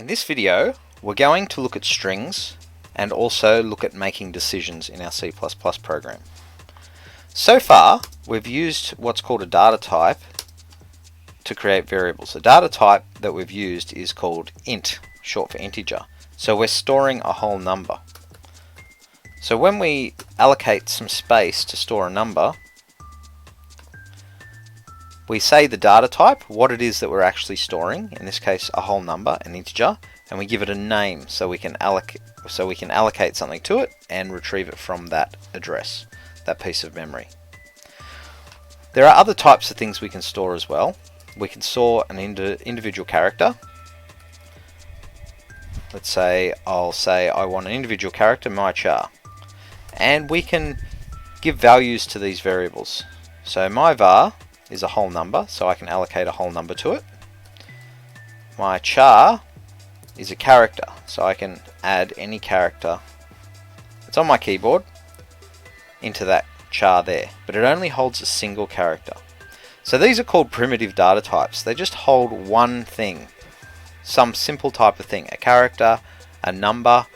In this video, we're going to look at strings and also look at making decisions in our C++ program. So far, we've used what's called a data type to create variables. The data type that we've used is called int, short for integer. So we're storing a whole number. So when we allocate some space to store a number, we say the data type, what it is that we're actually storing, in this case a whole number, an integer, and we give it a name so we can allocate something to it and retrieve it from that address, that piece of memory. There are other types of things we can store as well. We can store an individual character. Let's say I'll say I want an individual character, my char, and we can give values to these variables. So my var is a whole number, so I can allocate a whole number to it. My char is a character, so I can add any character that's on my keyboard into that char there, but it only holds a single character. So these are called primitive data types. They just hold one thing, some simple type of thing, a character, a number,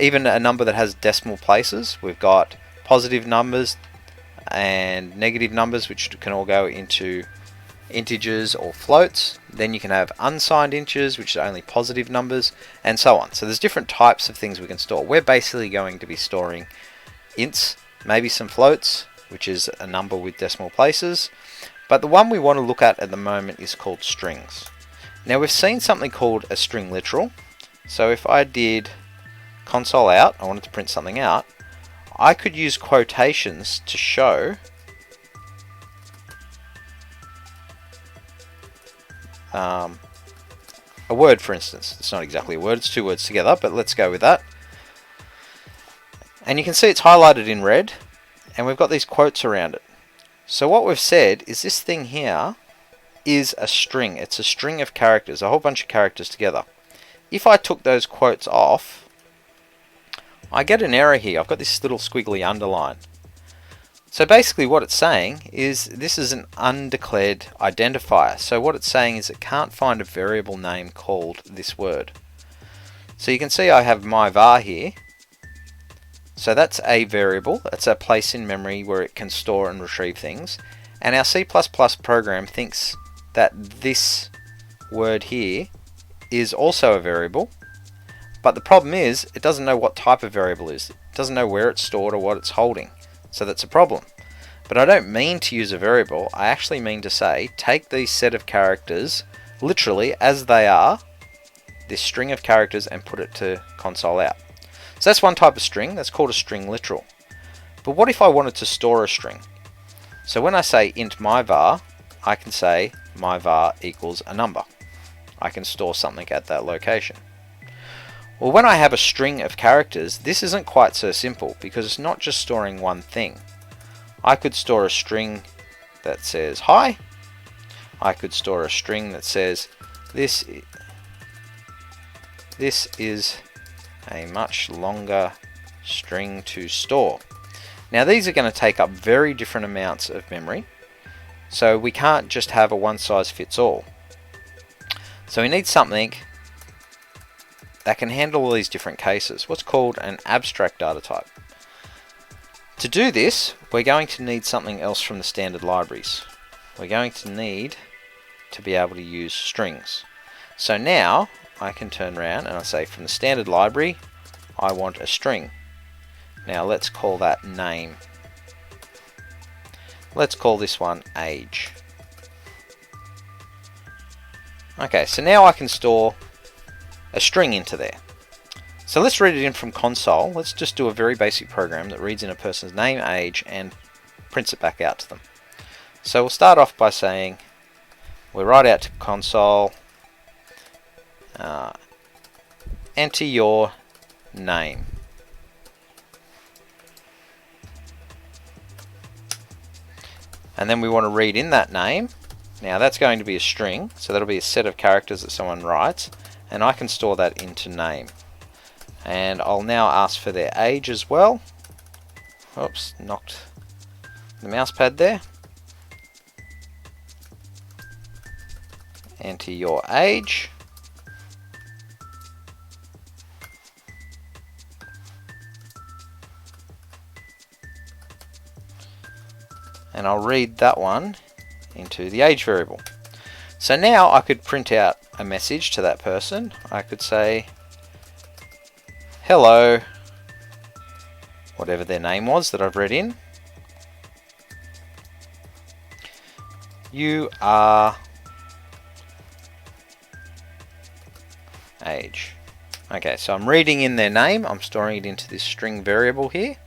even a number that has decimal places. We've got positive numbers and negative numbers, which can all go into integers or floats. Then you can have unsigned integers, which are only positive numbers, and so on. So there's different types of things we can store. We're basically going to be storing ints, maybe some floats, which is a number with decimal places, but the one we want to look at the moment is called strings. Now we've seen something called a string literal. So if I did console out, I wanted to print something out, I could use quotations to show a word, for instance. It's not exactly a word, it's two words together, but let's go with that. And you can see it's highlighted in red, and we've got these quotes around it. So what we've said is this thing here is a string. It's a string of characters, a whole bunch of characters together. If I took those quotes off, I get an error here. I've got this little squiggly underline. So basically what it's saying is this is an undeclared identifier. So what it's saying is it can't find a variable name called this word. So you can see I have my var here. So that's a variable. That's a place in memory where it can store and retrieve things. And our C++ program thinks that this word here is also a variable. But the problem is, it doesn't know what type of variable it is. It doesn't know where it's stored or what it's holding. So that's a problem. But I don't mean to use a variable. I actually mean to say, take these set of characters, literally as they are, this string of characters, and put it to console out. So that's one type of string. That's called a string literal. But what if I wanted to store a string? So when I say int my var, I can say my var equals a number. I can store something at that location. Well, when I have a string of characters, this isn't quite so simple because it's not just storing one thing. I could store a string that says hi. I could store a string that says this is a much longer string to store. Now these are going to take up very different amounts of memory, so we can't just have a one size fits all. So we need something that can handle all these different cases, what's called an abstract data type. To do this, we're going to need something else from the standard libraries. We're going to need to be able to use strings. So now I can turn around and I say from the standard library, I want a string. Now let's call that name. Let's call this one age. Okay, so now I can store a string into there. So let's read it in from console. Let's just do a very basic program that reads in a person's name, age, and prints it back out to them. So we'll start off by saying we'll write out to console, enter your name. And then we want to read in that name. Now that's going to be a string, so that'll be a set of characters that someone writes, and I can store that into name. And I'll now ask for their age as well. Oops, knocked the mouse pad there. enter your age, and I'll read that one into the age variable. So now I could print out a message to that person. I could say, hello, whatever their name was that I've read in. You are age. Okay, so I'm reading in their name. I'm storing it into this string variable here.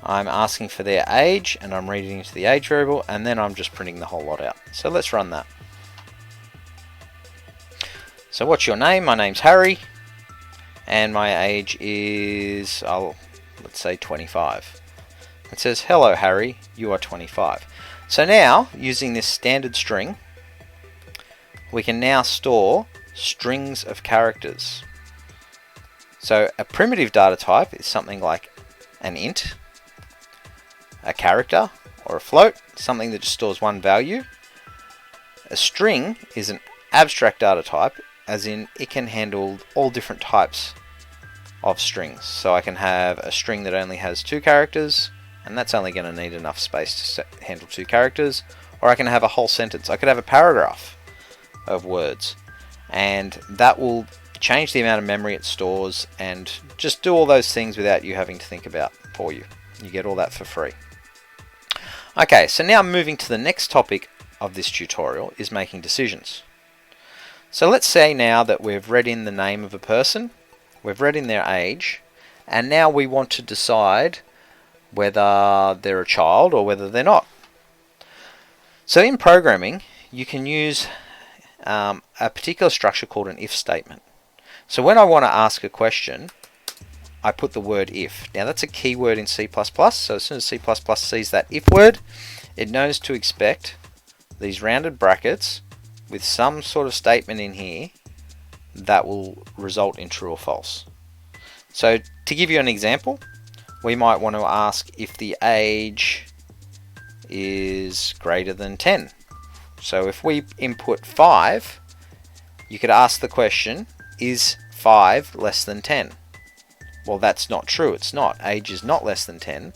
I'm asking for their age, and I'm reading into the age variable, and then I'm just printing the whole lot out. So let's run that. So what's your name? My name's Harry, and my age is, let's say 25. It says, hello Harry, you are 25. So now, using this standard string, we can now store strings of characters. So a primitive data type is something like an int, a character, or a float, something that just stores one value. A string is an abstract data type, as in it can handle all different types of strings. So I can have a string that only has 2 characters, and that's only going to need enough space to handle 2 characters. Or I can have a whole sentence. I could have a paragraph of words, and that will change the amount of memory it stores and just do all those things without you having to think about for you. You get all that for free. Okay, so now moving to the next topic of this tutorial is making decisions. So let's say now that we've read in the name of a person, we've read in their age, and now we want to decide whether they're a child or whether they're not. So in programming, you can use a particular structure called an if statement. So when I want to ask a question, I put the word if. Now that's a keyword in C++, so as soon as C++ sees that if word, it knows to expect these rounded brackets with some sort of statement in here that will result in true or false. So to give you an example, we might want to ask if the age is greater than 10. So if we input 5, you could ask the question, is 5 less than 10? Well, that's not true. It's not. Age is not less than 10.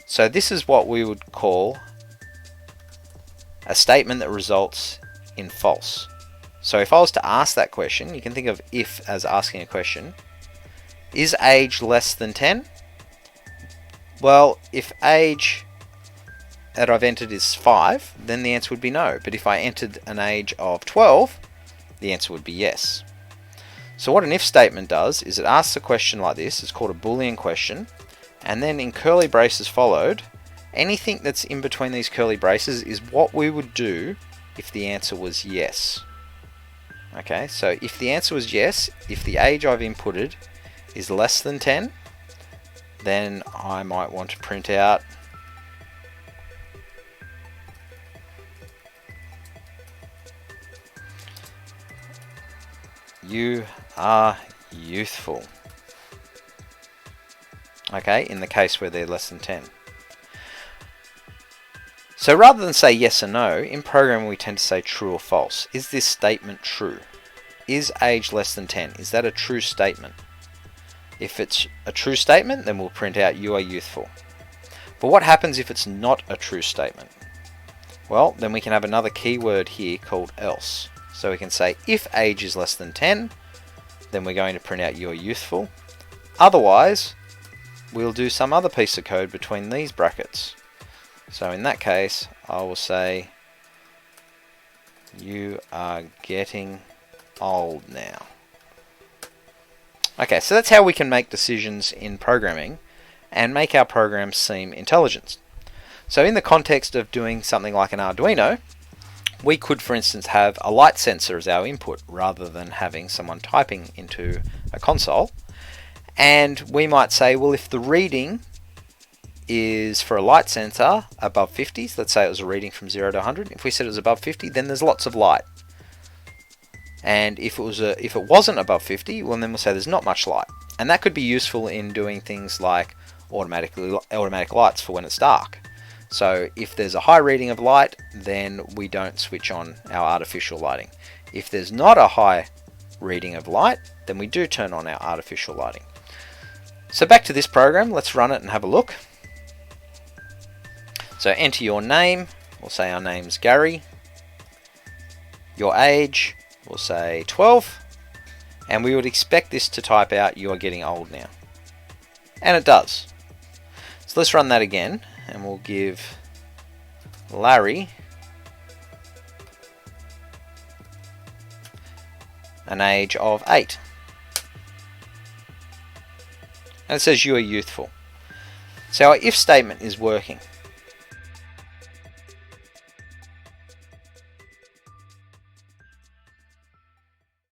So this is what we would call a statement that results in false. So if I was to ask that question, you can think of if as asking a question. Is age less than 10? Well, if age that I've entered is 5, then the answer would be no. But if I entered an age of 12, the answer would be yes. So what an if statement does is it asks a question like this. It's called a Boolean question, and then in curly braces followed, anything that's in between these curly braces is what we would do if the answer was yes. Okay, so if the answer was yes, if the age I've inputted is less than 10, then I might want to print out you are youthful. Okay, in the case where they're less than 10. So rather than say yes or no, in programming we tend to say true or false. Is this statement true? Is age less than 10? Is that a true statement? If it's a true statement, then we'll print out you are youthful. But what happens if it's not a true statement? Well, then we can have another keyword here called else. So we can say if age is less than 10, then we're going to print out you are youthful. Otherwise, we'll do some other piece of code between these brackets. So in that case, I will say you are getting old now. Okay, so that's how we can make decisions in programming and make our programs seem intelligent. So in the context of doing something like an Arduino, we could, for instance, have a light sensor as our input rather than having someone typing into a console. And we might say, well, if the reading is for a light sensor above 50, so let's say it was a reading from 0 to 100, if we said it was above 50, then there's lots of light. And if it wasn't above 50, well, then we'll say there's not much light. And that could be useful in doing things like automatic lights for when it's dark. So if there's a high reading of light, then we don't switch on our artificial lighting. If there's not a high reading of light, then we do turn on our artificial lighting. So back to this program, let's run it and have a look. So enter your name, we'll say our name's Gary. Your age, we'll say 12. And we would expect this to type out you are getting old now. And it does. So let's run that again, and we'll give Larry an age of 8. And it says you are youthful. So our if statement is working.